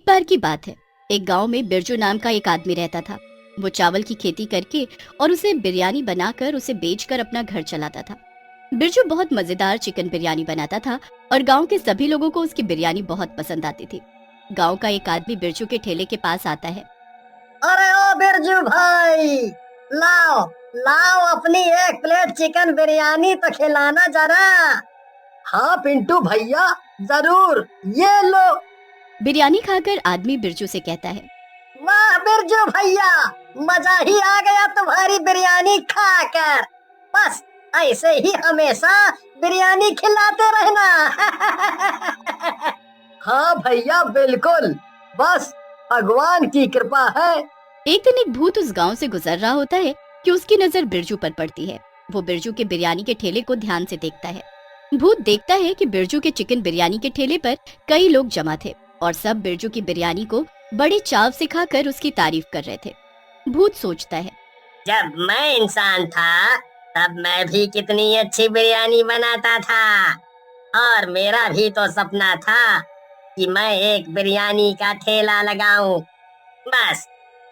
बार की बात है। एक गांव में बिरजू नाम का एक आदमी रहता था। वो चावल की खेती करके और उसे बिरयानी बनाकर उसे बेचकर अपना घर चलाता था। बिरजू बहुत मजेदार चिकन बिरयानी बनाता था और गांव के सभी लोगों को उसकी बिरयानी बहुत पसंद आती थी। गांव का एक आदमी बिरजू के ठेले के पास आता है। अरे ओ बिरजू भाई, लाओ लाओ अपनी एक प्लेट चिकन बिरयानी तो खिलाना जरा। हाँ पिंटू भैया, जरूर, ये लो। बिरयानी खाकर आदमी बिरजू से कहता है, वाह बिरजू भैया, मजा ही आ गया तुम्हारी बिरयानी खाकर। बस ऐसे ही हमेशा बिरयानी खिलाते रहना। हाँ भैया बिल्कुल, बस भगवान की कृपा है। एक दिन एक भूत उस गांव से गुजर रहा होता है कि उसकी नजर बिरजू पर पड़ती है। वो बिरजू के बिरयानी के ठेले को ध्यान से देखता है। भूत देखता है कि बिरजू के चिकन बिरयानी के ठेले पर कई लोग जमा थे और सब बिरजू की बिरयानी को बड़े चाव से खाकर उसकी तारीफ कर रहे थे। भूत सोचता है, जब मैं इंसान था तब मैं भी कितनी अच्छी बिरयानी बनाता था, और मेरा भी तो सपना था कि मैं एक बिरयानी का ठेला लगाऊं। बस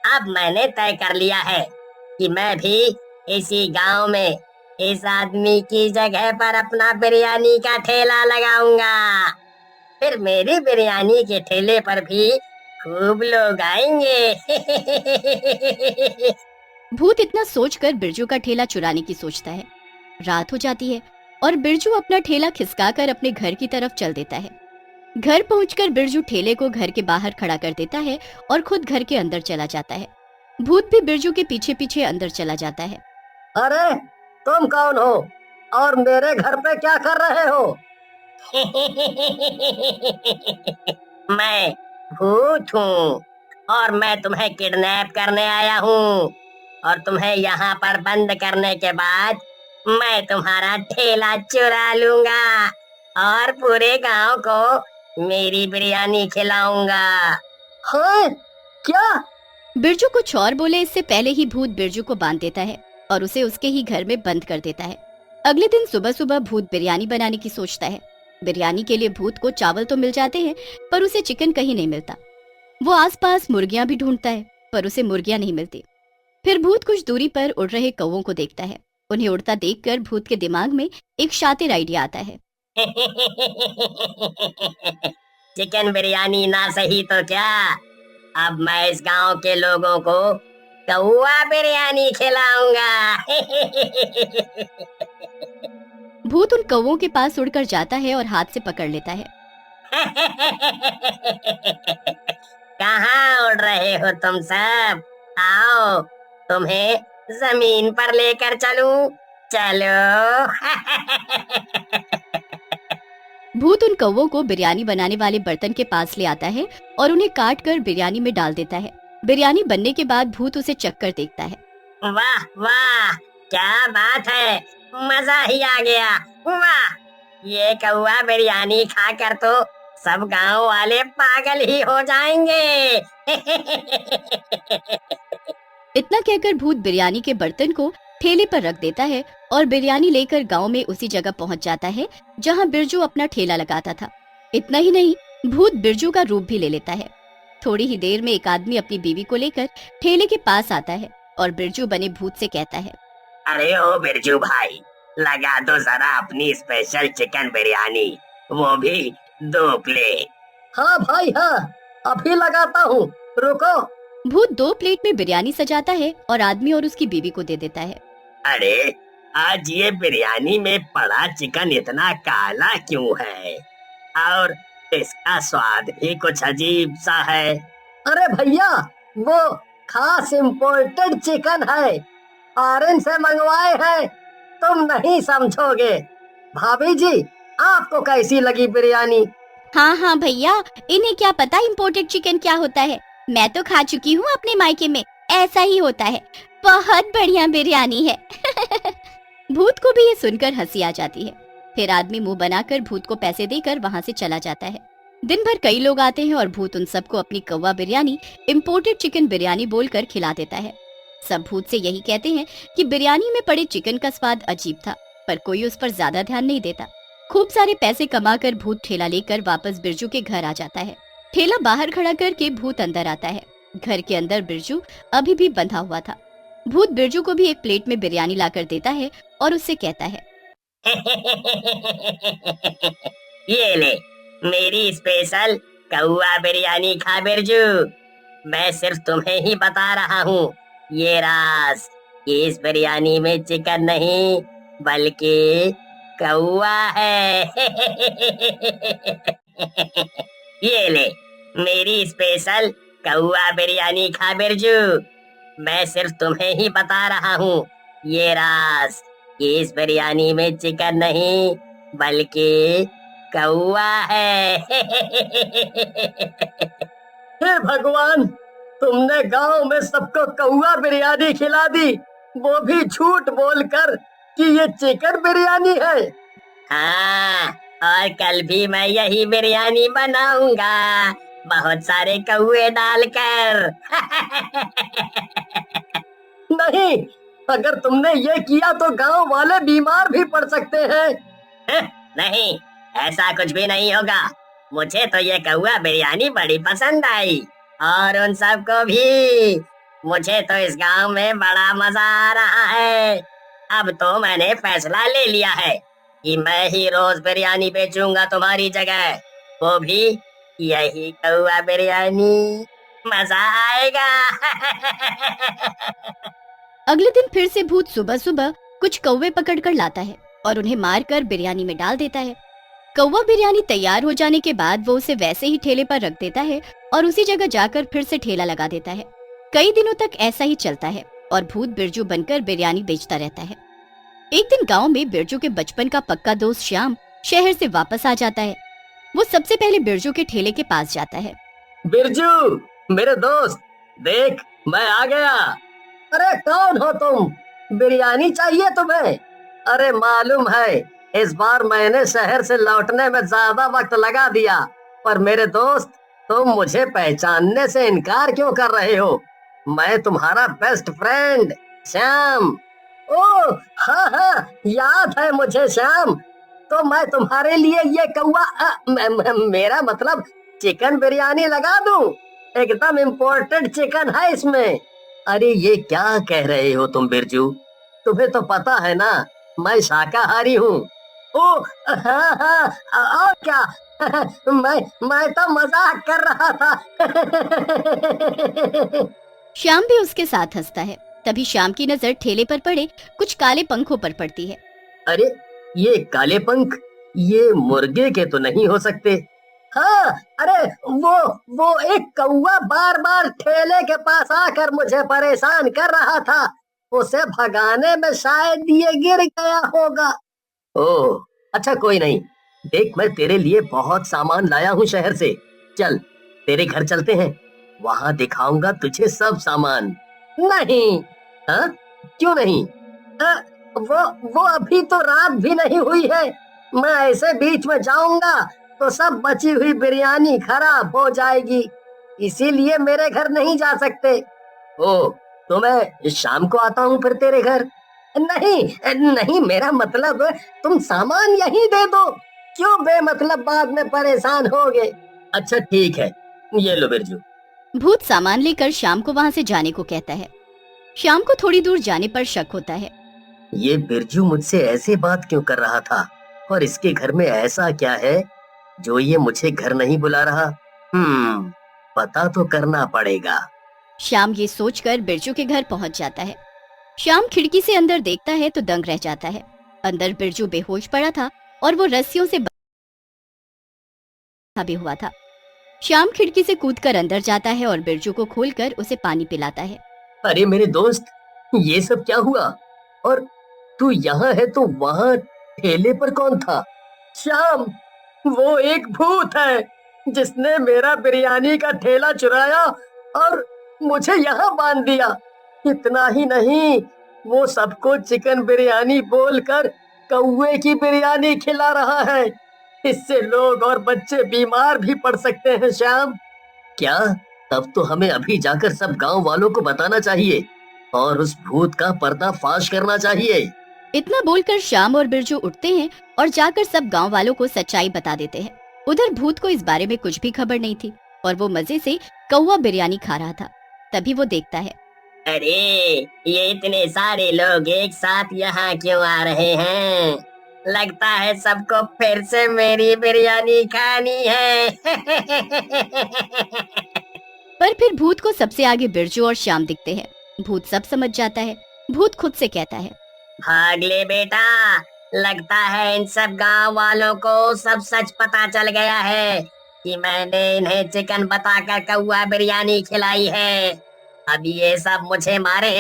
अब मैंने तय कर लिया है कि मैं भी इसी गांव में इस आदमी की जगह पर अपना बिरयानी का ठेला लगाऊंगा। फिर मेरी बिरयानी के ठेले पर भी खूब लोग आएंगे। भूत इतना सोचकर बिरजू का ठेला चुराने की सोचता है। रात हो जाती है और बिरजू अपना ठेला खिसकाकर अपने घर की तरफ चल देता है। घर पहुंचकर बिरजू ठेले को घर के बाहर खड़ा कर देता है और खुद घर के अंदर चला जाता है। भूत भी बिरजू के पीछे पीछे अंदर चला जाता है। अरे तुम कौन हो और मेरे घर पे क्या कर रहे हो? मैं भूत हूँ और मैं तुम्हें किडनैप करने आया हूँ, और तुम्हें यहाँ पर बंद करने के बाद मैं तुम्हारा ठेला चुरा लूंगा और पूरे गांव को मेरी बिरयानी खिलाऊंगा। हाँ क्या? बिरजू कुछ और बोले इससे पहले ही भूत बिरजू को बांध देता है और उसे उसके ही घर में बंद कर देता है। अगले दिन सुबह सुबह भूत बिरयानी बनाने की सोचता है। बिरयानी के लिए भूत को चावल तो मिल जाते हैं पर उसे चिकन कहीं नहीं मिलता। वो आसपास मुर्गियां भी ढूंढता है पर उसे मुर्गियां नहीं मिलती। फिर भूत कुछ दूरी पर उड़ रहे कौवों को देखता है। उन्हें उड़ता देखकर भूत के दिमाग में एक शातिर आइडिया आता है। चिकन बिरयानी ना सही तो क्या, अब मैं इस गांव के लोगों को कौवा बिरयानी खिलाऊंगा। भूत उन कौवों के पास उड़कर जाता है और हाथ से पकड़ लेता है। कहाँ उड़ रहे हो तुम सब? आओ तुम्हें जमीन पर लेकर चलूं, चलो। भूत उन कौवों को बिरयानी बनाने वाले बर्तन के पास ले आता है और उन्हें काट कर बिरयानी में डाल देता है। बिरयानी बनने के बाद भूत उसे चखकर देखता है। वाह वाह, क्या बात है, मजा ही आ गया। वाह, ये कौवा बिरयानी खाकर तो सब गांव वाले पागल ही हो जाएंगे। इतना कहकर भूत बिरयानी के बर्तन को ठेले पर रख देता है और बिरयानी लेकर गांव में उसी जगह पहुंच जाता है जहां बिरजू अपना ठेला लगाता था। इतना ही नहीं, भूत बिरजू का रूप भी ले लेता है। थोड़ी ही देर में एक आदमी अपनी बीवी को लेकर ठेले के पास आता है और बिरजू बने भूत से कहता है, अरे ओ बिरजू भाई, लगा दो जरा अपनी स्पेशल चिकन बिरयानी, वो भी 2 प्लेट। हाँ भाई हाँ, अभी लगाता हूँ, रुको। भूत 2 प्लेट में बिरयानी सजाता है और आदमी और उसकी बीवी को दे देता है। अरे आज ये बिरयानी में पड़ा चिकन इतना काला क्यों है, और इसका स्वाद भी कुछ अजीब सा है। अरे भैया, वो खास इम्पोर्टेड चिकन है, फॉरेन से मंगवाए हैं, तुम नहीं समझोगे। भाभी जी, आपको कैसी लगी बिरयानी? हाँ हाँ भैया, इन्हें क्या पता इम्पोर्टेड चिकन क्या होता है। मैं तो खा चुकी हूँ अपने मायके में, ऐसा ही होता है। बहुत बढ़िया बिरयानी है। भूत को भी ये सुनकर हंसी आ जाती है। फिर आदमी मुंह बनाकर भूत को पैसे देकर वहाँ से चला जाता है। दिन भर कई लोग आते हैं और भूत उन सबको अपनी कौवा बिरयानी, इम्पोर्टेड चिकन बिरयानी बोलकर खिला देता है। सब भूत से यही कहते हैं कि बिरयानी में पड़े चिकन का स्वाद अजीब था, पर कोई उस पर ज्यादा ध्यान नहीं देता। खूब सारे पैसे कमाकर भूत ठेला लेकर वापस बिरजू के घर आ जाता है। ठेला बाहर खड़ा करके भूत अंदर आता है। घर के अंदर बिरजू अभी भी बंधा हुआ था। भूत बिरजू को भी एक प्लेट में बिरयानी लाकर देता है और उससे कहता है, ये ले मेरी स्पेशल कौआ बिरयानी खा बिरजू। मैं सिर्फ तुम्हें ही बता रहा हूँ ये राज, इस बिरयानी में चिकन नहीं बल्कि कौआ है। ये ले मेरी स्पेशल कौआ बिरयानी खा बिरजू। मैं सिर्फ तुम्हें ही बता रहा हूँ ये राज, इस बिरयानी में चिकन नहीं बल्कि कौआ है। हे भगवान, तुमने गांव में सबको कौआ बिरयानी खिला दी, वो भी झूठ बोलकर कि ये चिकन बिरयानी है। हाँ, और कल भी मैं यही बिरयानी बनाऊंगा, बहुत सारे कौए डालकर। नहीं, अगर तुमने ये किया तो गांव वाले बीमार भी पड़ सकते हैं। नहीं, ऐसा कुछ भी नहीं होगा। मुझे तो ये कौआ बिरयानी बड़ी पसंद आई और उन सबको भी। मुझे तो इस गांव में बड़ा मजा आ रहा है। अब तो मैंने फैसला ले लिया है कि मैं ही रोज बिरयानी बेचूंगा तुम्हारी जगह, वो भी यही कौआ बिरयानी। मजा आएगा। अगले दिन फिर से भूत सुबह सुबह कुछ कौवे पकड़कर लाता है और उन्हें मारकर बिरयानी में डाल देता है। कौवा बिरयानी तैयार हो जाने के बाद वो उसे वैसे ही ठेले पर रख देता है और उसी जगह जाकर फिर से ठेला लगा देता है। कई दिनों तक ऐसा ही चलता है और भूत बिरजू बनकर बिरयानी बेचता रहता है। एक दिन गांव में बिरजू के बचपन का पक्का दोस्त श्याम शहर से वापस आ जाता है। वो सबसे पहले बिरजू के ठेले के पास जाता है। बिरजू, मेरे दोस्त, देख मैं आ गया। अरे कौन हो तुम? बिरयानी चाहिए तुम्हें? अरे मालूम है इस बार मैंने शहर से लौटने में ज्यादा वक्त लगा दिया, पर मेरे दोस्त तुम मुझे पहचानने से इनकार क्यों कर रहे हो? मैं तुम्हारा बेस्ट फ्रेंड श्याम। ओह हाँ हाँ, याद है मुझे श्याम। तो मैं तुम्हारे लिए ये कौआ मेरा मतलब चिकन बिरयानी लगा दूं। एकदम इम्पोर्टेड चिकन है इसमें। अरे ये क्या कह रहे हो तुम बिरजू? तुम्हें तो पता है ना मैं शाकाहारी हूँ। ओह हाँ हाँ, और क्या? मैं तो मजाक कर रहा था। श्याम भी उसके साथ हंसता है। तभी श्याम की नजर ठेले पर पड़े कुछ काले पंखों पर पड़ती है। अरे ये काले पंख, ये मुर्गे के तो नहीं हो सकते। हाँ, अरे वो एक कौआ बार बार ठेले के पास आकर मुझे परेशान कर रहा था। उसे भगाने में शायद ये गिर गया होगा। ओह अच्छा, कोई नहीं। देख मैं तेरे लिए बहुत सामान लाया हूँ शहर से। चल तेरे घर चलते हैं, वहाँ दिखाऊंगा तुझे सब सामान। नहीं। हाँ क्यों नहीं? वो अभी तो रात भी नहीं हुई है। मैं ऐसे बीच में जाऊंगा तो सब बची हुई बिरयानी खराब हो जाएगी, इसीलिए मेरे घर नहीं जा सकते। ओ तो मैं शाम को आता हूँ फिर तेरे घर। नहीं नहीं, मेरा मतलब तुम सामान यहीं दे दो, क्यों बेमतलब बाद में परेशान होगे। अच्छा ठीक है, ये लो बिरजू। भूत सामान लेकर श्याम को वहाँ से जाने को कहता है। श्याम को थोड़ी दूर जाने पर शक होता है। ये बिरजू मुझसे ऐसे बात क्यों कर रहा था, और इसके घर में ऐसा क्या है जो ये मुझे घर नहीं बुला रहा? पता तो करना पड़ेगा। श्याम ये सोचकर बिरजू के घर पहुँच जाता है। श्याम खिड़की से अंदर देखता है तो दंग रह जाता है। अंदर बिरजू बेहोश पड़ा था और वो रस्सियों से बंधा भी हुआ था। श्याम खिड़की से कूदकर अंदर जाता है और बिरजू को खोलकर उसे पानी पिलाता है। अरे मेरे दोस्त, ये सब क्या हुआ? और तू यहाँ है तो वहाँ ठेले पर कौन था? श्याम, वो एक भूत है जिसने मेरा बिरयानी का ठेला चुराया और मुझे यहाँ बांध दिया। इतना ही नहीं, वो सबको चिकन बिरयानी बोलकर कौवे की बिरयानी खिला रहा है। इससे लोग और बच्चे बीमार भी पड़ सकते हैं श्याम। क्या? तब तो हमें अभी जाकर सब गांव वालों को बताना चाहिए और उस भूत का पर्दाफाश करना चाहिए। इतना बोलकर श्याम और बिरजू उठते हैं और जाकर सब गांव वालों को सच्चाई बता देते हैं। उधर भूत को इस बारे में कुछ भी खबर नहीं थी और वो मजे से कौवा बिरयानी खा रहा था। तभी वो देखता है। अरे, ये इतने सारे लोग एक साथ यहाँ क्यों आ रहे हैं? लगता है सबको फिर से मेरी बिरयानी खानी है। पर फिर भूत को सबसे आगे बिरजू और श्याम दिखते हैं। भूत सब समझ जाता है। भूत खुद से कहता है। भाग ले बेटा, लगता है इन सब गांव वालों को सब सच पता चल गया है कि मैंने इन्हें चिकन बताकर कौवा बिरयानी खिलाई है। अब ये सब मुझे मारे